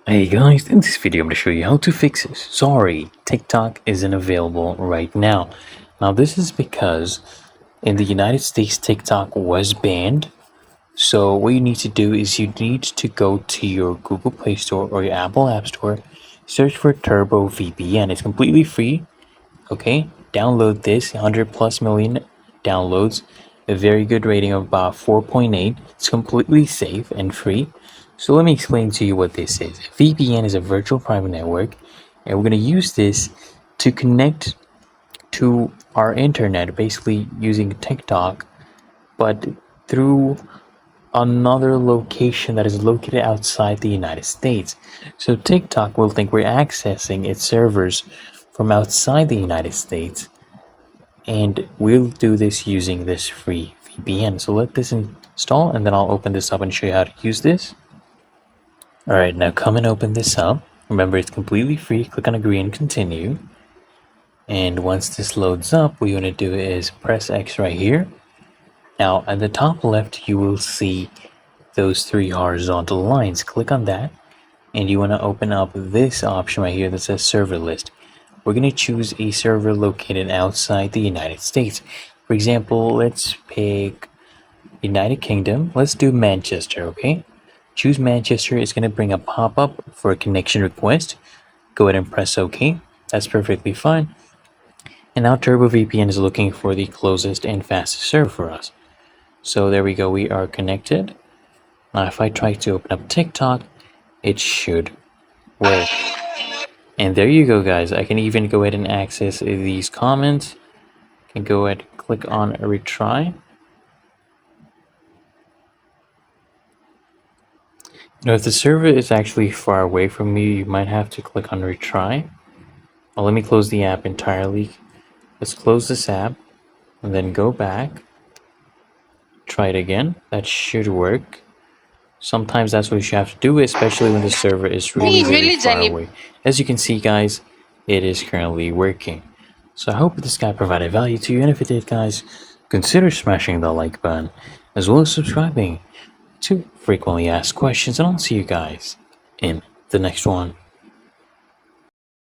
Hey guys, in this video I'm going to show you how to fix this. Sorry, TikTok isn't available right now. Now this is because in the United States TikTok was banned. So what you need to do is you need to go to your Google Play Store or your Apple App Store, search for Turbo VPN. It's completely free. Okay, download this, 100 plus million downloads, a very good rating of about 4.8. It's completely safe and free. So let me explain to you what this is. VPN is a virtual private network, and we're going to use this to connect to our internet, basically using TikTok, but through another location that is located outside the United States. So TikTok will think we're accessing its servers from outside the United States, and we'll do this using this free VPN. So let this install, and then I'll open this up and show you how to use this. Alright, now come and open this up. Remember, it's completely free. Click on agree and continue. And once this loads up, what you want to do is press X right here. Now at the top left you will see those three horizontal lines. Click on that, and you want to open up this option right here that says server list. We're going to choose a server located outside the United States. For example, let's pick United Kingdom. Let's do Manchester, okay? Choose Manchester. It's going to bring a pop-up for a connection request. Go ahead and press OK. That's perfectly fine. And now Turbo VPN is looking for the closest and fastest server for us. So there we go, we are connected. Now if I try to open up TikTok, it should work. And there you go guys, I can even go ahead and access these comments. I can go ahead and click on retry. Now if the server is actually far away from you, you might have to click on retry. Well, let me close the app entirely. Let's close this app and then go back. Try it again. That should work. Sometimes that's what you have to do, especially when the server is really far away. As you can see guys, it is currently working. So I hope this guy provided value to you, and if it did guys, consider smashing the like button as well as subscribing to frequently asked questions, and I'll see you guys in the next one.